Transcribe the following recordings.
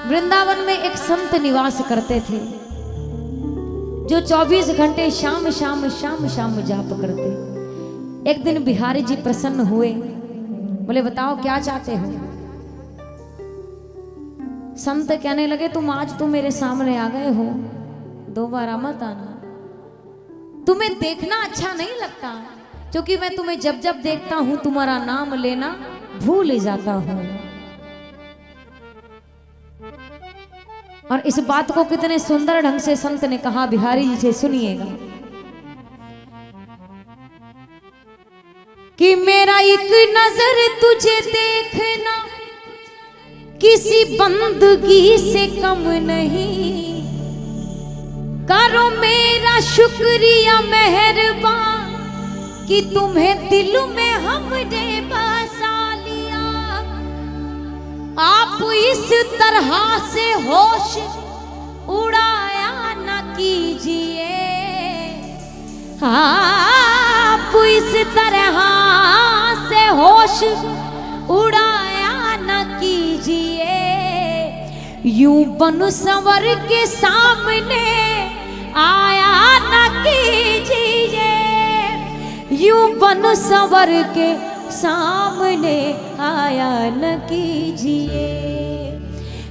वृंदावन में एक संत निवास करते थे जो 24 घंटे शाम शाम शाम शाम जाप करते। एक दिन बिहारी जी प्रसन्न हुए, बोले बताओ क्या चाहते हो। संत कहने लगे तुम आज तो मेरे सामने आ गए हो, दोबारा मत आना। तुम्हें देखना अच्छा नहीं लगता, क्योंकि मैं तुम्हें जब जब देखता हूं तुम्हारा नाम लेना भूल जाता हूं। और इस बात को कितने सुंदर ढंग से संत ने कहा, बिहारी जी से सुनिएगा कि मेरा एक नजर तुझे देखना किसी बंदगी से कम नहीं, करो मेरा शुक्रिया मेहरबान कि तुम्हें दिल में हमने बसा लिया। आप इस तरह से होश उड़ाया न कीजिए, आप इस तरह से होश उड़ाया न कीजिए। यूं बन संवर के सामने आया न कीजिए, यूं बन संवर के सामने आया न कीजिए।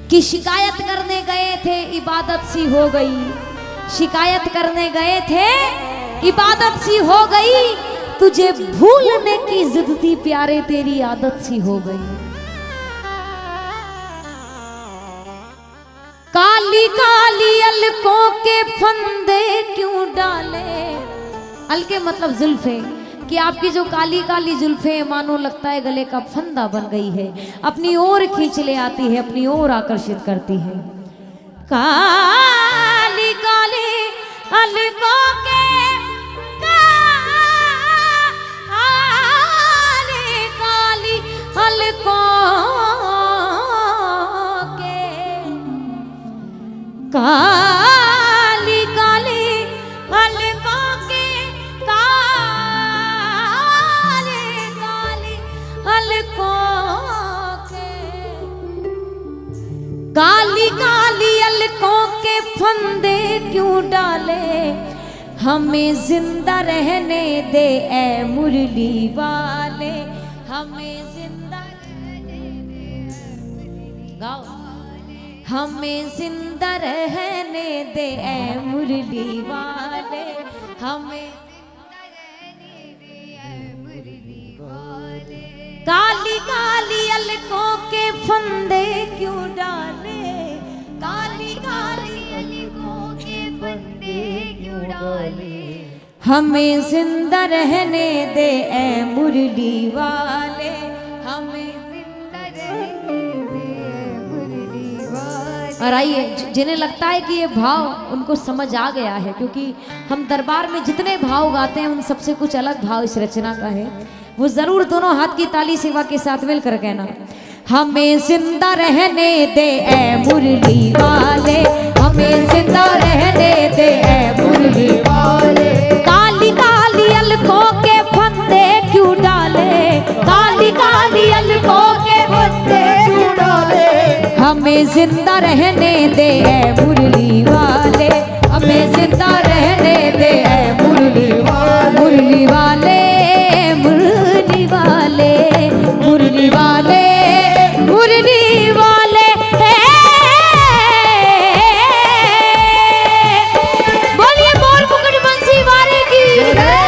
कि शिकायत करने गए थे इबादत सी हो गई, शिकायत करने गए थे इबादत सी हो गई, तुझे भूलने की जिद थी प्यारे तेरी आदत सी हो गई। काली काली अलकों के फंदे क्यों डाले, अलके मतलब जुल्फे, कि आपकी जो काली काली जुल्फे मानो लगता है गले का फंदा बन गई है, अपनी ओर खींच ले आती है, अपनी ओर आकर्षित करती है। काली काली अलकों के काली काली अलकों के काली काली अलकों के काली काली अलकों के फंदे क्यों डाले, हमें जिंदा रहने दे ए मुरली वाले, हमें जिंदा रहने दे, गाओ, हमें जिंदा रहने दे ए मुरली वाले, हमें काली काली अलकों के फंदे क्यों डाले, काली काली अलकों के फंदे क्यों डाले, हमें जिंदा रहने दे ए मुरली वाले, हमें जिंदा रहने दे ए मुरली वाले। और आइए, जिन्हें लगता है कि ये भाव उनको समझ आ गया है, क्योंकि हम दरबार में जितने भाव गाते हैं उन सबसे कुछ अलग भाव इस रचना का है, वो जरूर दोनों हाथ की ताली सेवा के साथ मिलकर कहना। हमें जिंदा रहने दे ए मुरली वाले, हमें जिंदा रहने दे ए मुरली वाले, काली काली अलकों के फंदे क्यों डाले, काली काली अलकों के फंदे क्यों डाले, हमें जिंदा रहने दे ए मुरली वाले, हमें जिंदा रहने दे ए मुरली वाले, मुरली वाले मुरली वाले मुरली वाले मुरली वाले, बोलिए मोर मुकुट बंसी वाले की राधे।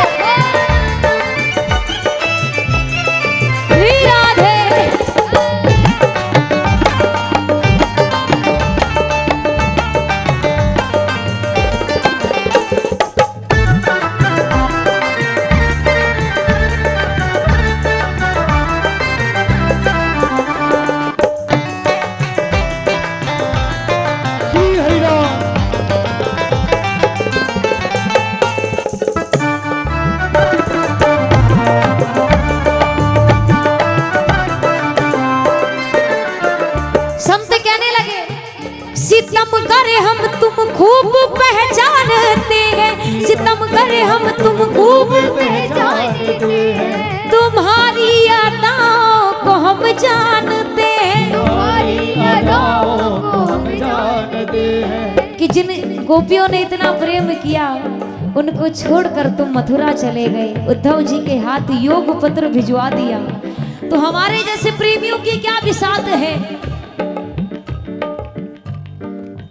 सितम करे हम तुम खूब पहचानते हैं, सितम करे हम तुम खूब पहचानते हैं, तुम्हारी अदाओं को हम जानते हैं, तुम्हारी अदाओं को हम जिन गोपियों ने इतना प्रेम किया उनको छोड़कर तुम मथुरा चले गए, उद्धव जी के हाथ योग पत्र भिजवा दिया, तो हमारे जैसे प्रेमियों की क्या विसात है।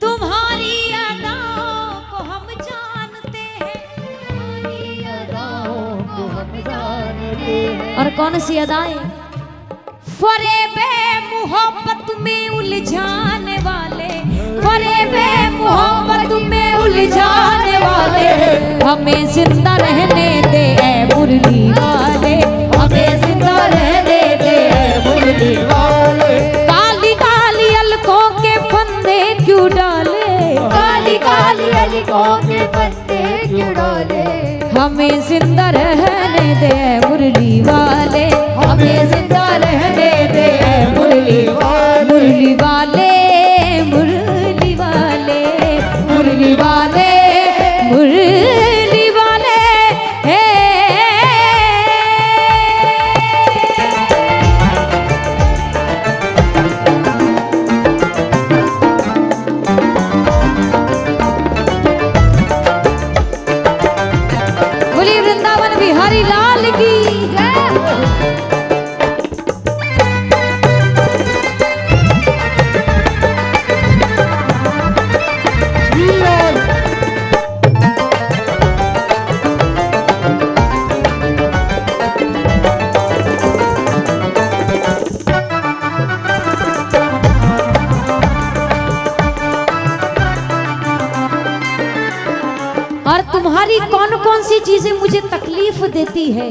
तुम्हारी अदाओं को हम जानते हैं, और कौन सी अदाएं? फरेबे मोहब्बत में उलझाने वाले, फरेबे मोहब्बत में उलझाने वाले, हमें जिंदा रहने दे ऐ मुरली वाले, हमें जिंदा रहने दे ऐ मुरली वाले। काली काली अलकों के फंदे क्यों डाले, काली काली अलकों के फंदे क्यों डाले, हमें जिंदा रहने दे ऐ मुरली वाले, हमें जिंदा रहने दे ऐ मुरली वाले, मुरली वाले, मुरली वाले, मुरली वाले, मुरली वाले। हे बोलिए वृंदावन बिहारी लाल की जय। और तुम्हारी कौन कौन सी चीजें मुझे तकलीफ देती है?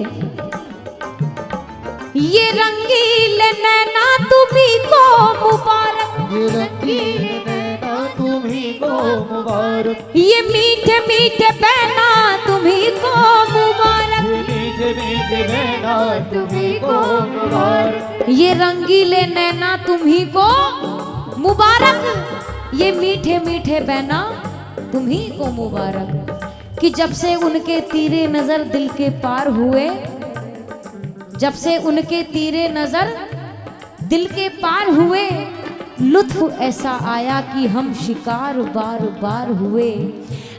ये रंगीले नैना तुम्ही को मुबारक, ये रंगीले नैना तुम्ही को मुबारक, ये मीठे मीठे बहना तुम्ही को मुबारक, मीठे मीठे नैना तुम्ही को मुबारक, ये रंगीले नैना तुम्ही को मुबारक, ये मीठे मीठे बहना तुम्ही को मुबारक। कि जब से उनके तीरे नजर दिल के पार हुए, जब से उनके तीरे नजर दिल के पार हुए, लुत्फ ऐसा आया कि हम शिकार बार बार हुए।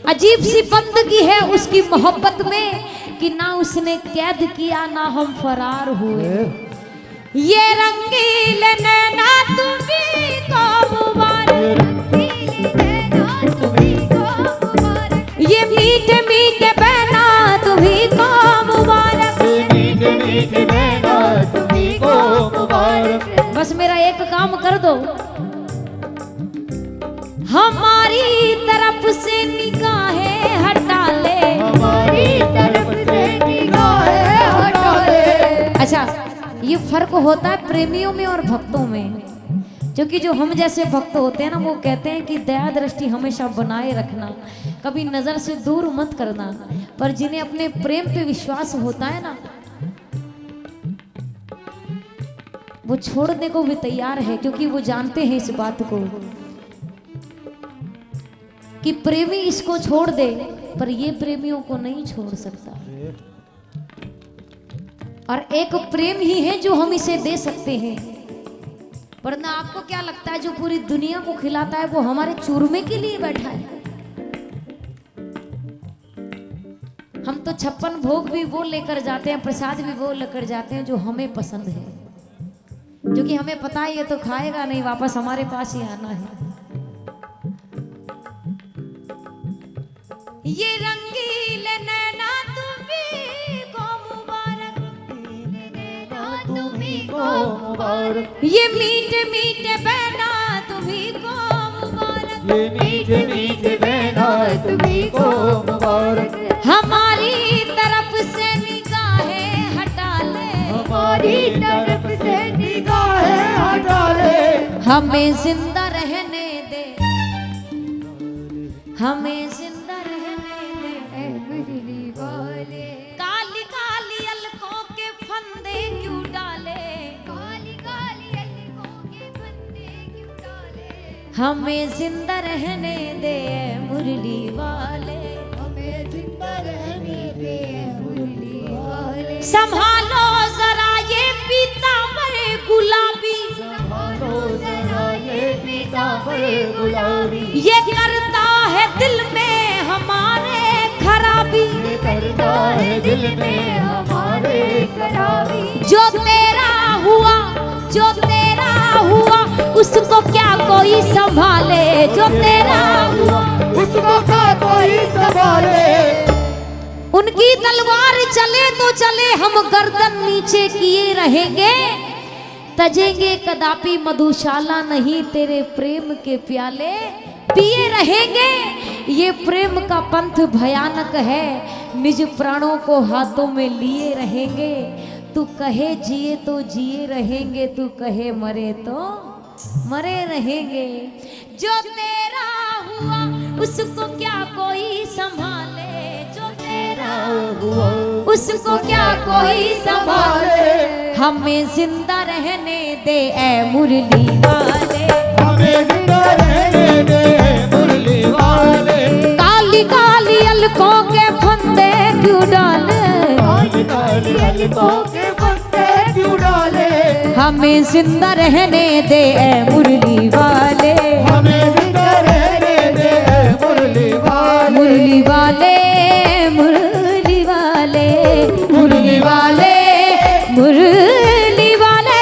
अजीब सी बंदगी है उसकी मोहब्बत में कि ना उसने कैद किया ना हम फरार हुए। ये रंगीले नैना तुम्ही को मुबारक, ये मीठे मीठे बहना तुम्ही को मुबारक, मीठे मीठे नैना तुम्ही को मुबारक। बस मेरा एक काम कर दो, हमारी तरफ से निगाहें हटा ले, हमारी तरफ से निगाहें हटा ले। अच्छा, ये फर्क होता है प्रेमियों में और भक्तों में, क्योंकि जो हम जैसे भक्त होते हैं ना, वो कहते हैं कि दया दृष्टि हमेशा बनाए रखना, कभी नजर से दूर मत करना। पर जिन्हें अपने प्रेम पे विश्वास होता है ना, वो छोड़ने को भी तैयार है, क्योंकि वो जानते हैं इस बात को कि प्रेमी इसको छोड़ दे, पर ये प्रेमियों को नहीं छोड़ सकता। और एक प्रेम ही है जो हम इसे दे सकते हैं, वरना आपको क्या लगता है जो पूरी दुनिया को खिलाता है वो हमारे चूरमे के लिए बैठा है? हम तो 56 भोग भी वो लेकर जाते हैं, प्रसाद भी वो लेकर जाते हैं जो हमें पसंद है, क्योंकि हमें पता है ये तो खाएगा नहीं, वापस हमारे पास ही आना है। ये रंगीले नैना तुम्ही को मुबारक, तुम्ही को मुबारक, ये मीठे मीठे बहना तुम्ही को मुबारक, ये मीठे मीठे बहना तुम्ही को मुबारक। हमारी तरफ से निगाहें हटा ले, हमारी तरफ से निगाहें हटा ले, हमें जिंदा रहने दे, हमें जिंदा रहने दे ऐ मुरली वाले। काली काली अलकों के फंदे क्यों डाले, काली काली अलकों के फंदे क्यों डाले, हमें जिंदा रहने दे ऐ मुरली वाले, हमें जिंदा रहने दे मुरली वाले। संभालो जरा ये पीतांबर गुलाबी, संभालो जरा ये पीतांबर गुलाबी, ये करता है दिल में हमारे खराबी, ये करता है दिल में हमारे खराबी। जो तेरा हुआ, जो तेरा हुआ उसको क्या कोई संभाले, जो तेरा हुआ उसको क्या कोई संभाले। उनकी तलवार चले तो चले, हम गर्दन नीचे किए रहेंगे, तजेंगे कदापि मधुशाला नहीं, तेरे प्रेम के प्याले पिए रहेंगे। ये प्रेम का पंथ भयानक है, निज प्राणों को हाथों में लिए रहेंगे। तू कहे जिए तो जिए रहेंगे, तू कहे मरे तो मरे रहेंगे। जो तेरा हुआ उसको क्या कोई संभाले, जो तेरा हुआ उसको क्या कोई संभाले। हमें जिंदा रहने दे ए मुरली वाले, हमें जिंदा रहने दे मुरली वाले। काली काली अलकों के फंदे क्यों डाले, काली काली अलकों के फंदे क्यों डाले। हमें जिंदा रहने दे ए मुरली वाले, हमें जिंदा रहने दे मुरली वाले। मुरली वाले, मुरली वाले, मुरली वाले, मुरली वाले।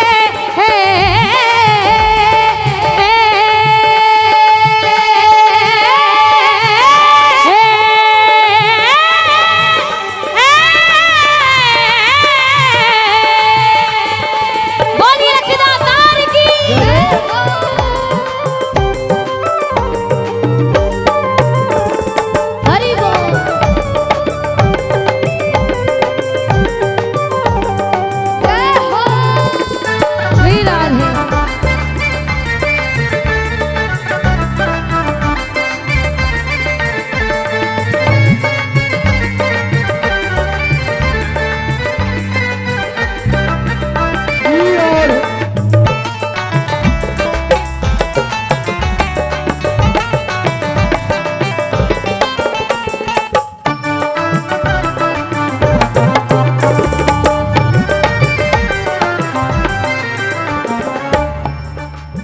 बोलिए लखीदार की। हरि बोल। जय हो। श्री राधे।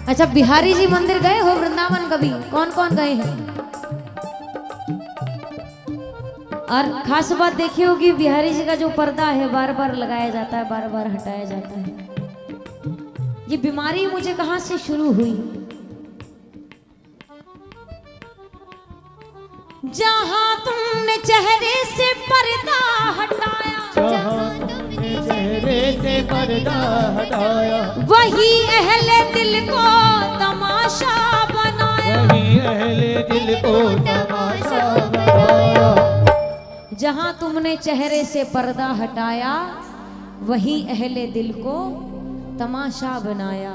अच्छा, बिहारी जी मंदिर गए हो वृंदावन कभी? कौन कौन गए हैं? और खास बात देखी होगी, बिहारी जी का जो पर्दा है बार बार लगाया जाता है, बार बार हटाया जाता है। ये बीमारी मुझे कहां से शुरू हुई? जहां तुमने चेहरे से पर्दा हटाया, जहाँ तुमने चेहरे से पर्दा हटाया, वही अहले दिल को तमाशा बनाया। वही अहले दिल को तमाशा बनाया। जहां तुमने चेहरे से पर्दा हटाया, वही अहले दिल को तमाशा बनाया।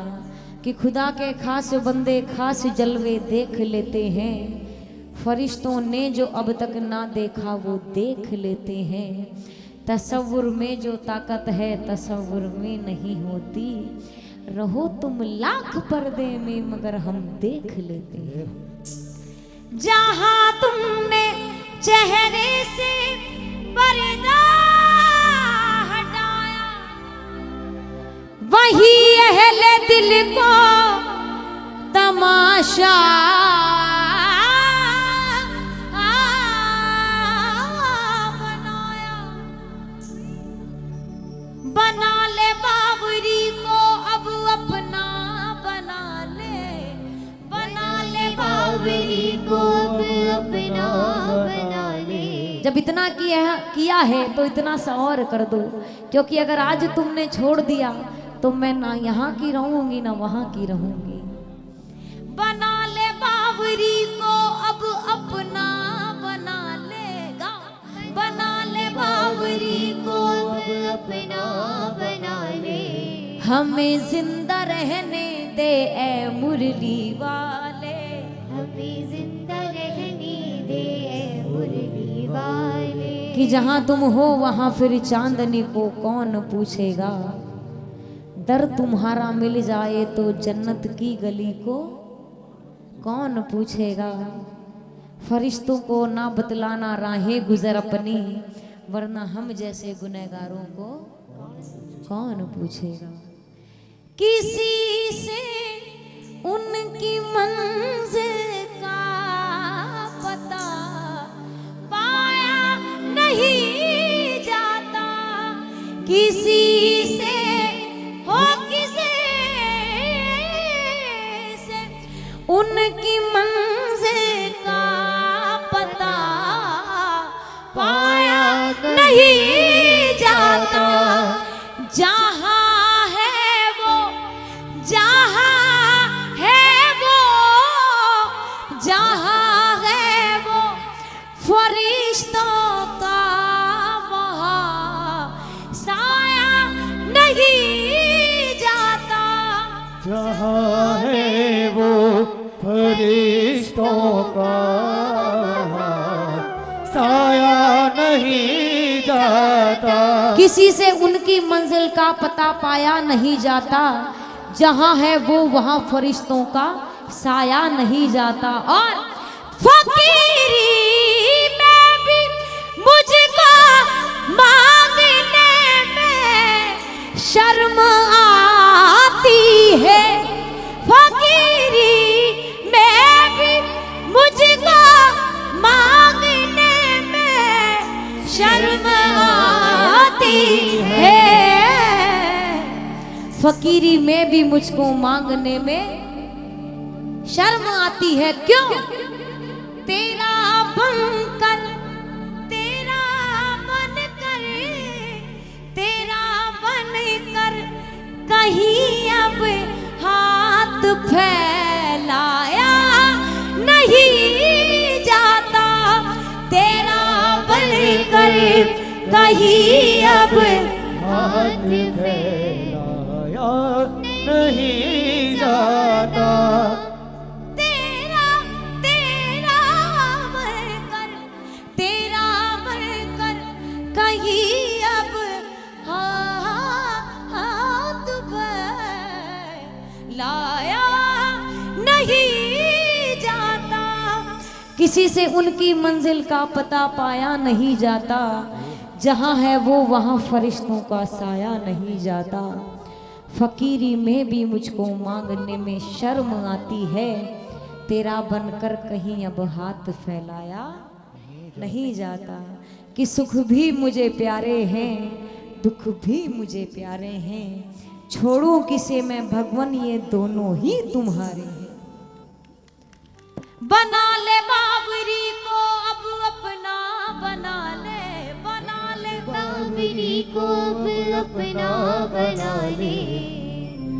कि खुदा के खास बंदे खास जलवे देख लेते हैं, फरिश्तों ने जो अब तक ना देखा वो देख लेते हैं। तसव्वुर में जो ताकत है तसव्वुर में नहीं होती, रहो तुम लाख पर्दे में मगर हम देख लेते हैं। जहां तुमने चेहरे से पर्दा हटाया, वही अहले दिल को तमाशा बनाया। बना ले बाबरी को अब अपना, बना ले, बना ले बाबरी को अब अपना, बना ले। जब इतना किया है तो इतना सा और कर दो, क्योंकि अगर आज तुमने छोड़ दिया तो मैं ना यहाँ की रहूंगी ना वहां की रहूंगी। बना ले बावरी को अब अपना, बना लेगा, बना ले बावरी को अब अपना, बना ले। हमें जिंदा रहने दे ए मुरली वाले, हमें जिंदा रहने दे ए मुरली वाले। कि जहां तुम हो वहां फिर चांदनी को कौन पूछेगा, दर तुम्हारा मिल जाए तो जन्नत की गली को कौन पूछेगा। फरिश्तों को ना बतलाना राहें गुजर अपनी, वरना हम जैसे गुनहगारों को कौन पूछेगा। किसी से उनकी मंजिल का पता जहाँ है वो फरिश्तों का साया नहीं जाता। किसी से उनकी मंजिल का पता पाया नहीं जाता, जहां है वो वहां फरिश्तों का साया नहीं जाता। और फकीरी में भी मुझको मांगने में शर्म आती है, फकीरी में भी मुझको मांगने में शर्म आती है, फकीरी में भी मुझको मांगने में शर्म आती है। क्यों? तेरा बनकर, तेरा बनकर, तेरा बनकर कहीं अब हाथ फैलाया नहीं जाता, तेरा बनकर कहीं अब हाथ फैलाया नहीं जाता। तेरा तेरा बनकर, तेरा बनकर कहीं अब हाथ फैलाया नहीं जाता। किसी से उनकी मंजिल का पता पाया नहीं जाता, जहां है वो वहां फरिश्तों का साया नहीं जाता। फकीरी में भी मुझको मांगने में शर्म आती है, तेरा बनकर कहीं अब हाथ फैलाया नहीं जाता। कि सुख भी मुझे प्यारे हैं, दुख भी मुझे प्यारे हैं, छोड़ूं किसे मैं भगवन ये दोनों ही तुम्हारे हैं। बना ले बाबरी को अब अपना, बना ले, बना ले बाबरी को अब अपना बना ले,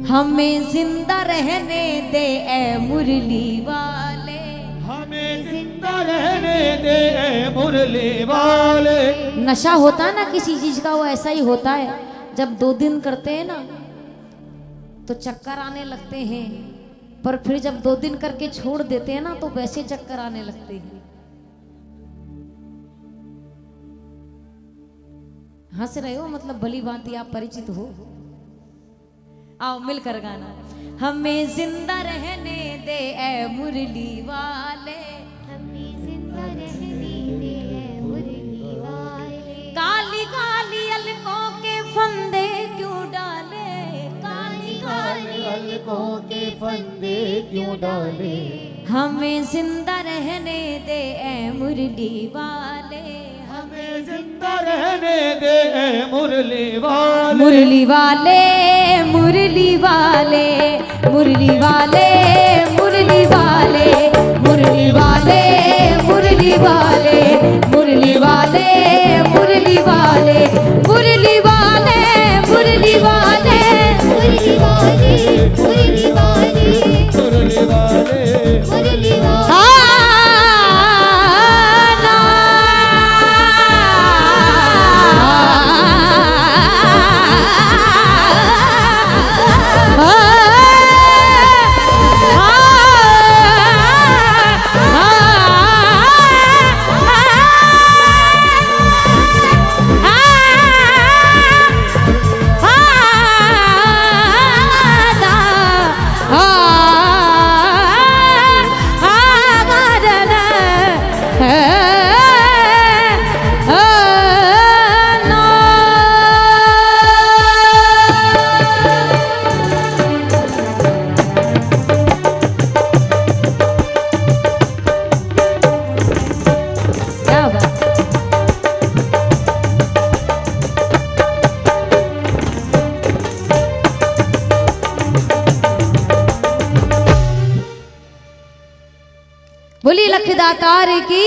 हमें जिंदा रहने दे ए मुरली वाले, हमें जिंदा रहने दे ए मुरली वाले। नशा होता है ना किसी चीज का, वो ऐसा ही होता है। जब 2 दिन करते हैं ना तो चक्कर आने लगते हैं, पर फिर जब 2 दिन करके छोड़ देते हैं ना तो वैसे चक्कर आने लगते हैं। हंस रहे हो मतलब भली भांति आप परिचित हो। आओ मिलकर गाना। हमें जिंदा रहने दे ए मुरली वाले, हमें जिंदा रहने दे ए मुरली वाले, काली काली अलकों के फंदे क्यों डाले, काली काली अलकों के फंदे क्यों डाले। हमें जिंदा रहने दे ए मुरली वाले, हमें जिंदा रहने दे ए मुरली वाले। मुरली वाले, मुरली वाले, मुरली वाले, मुरली वाले, मुरली वाले, मुरली वाले, मुरली वाले, मुरली वाले, मुरली वाले, मुरली वाले, मुरली वाले, मुरली वाले, मुरली वाले। मुरली वाले। बोली लखदातार की।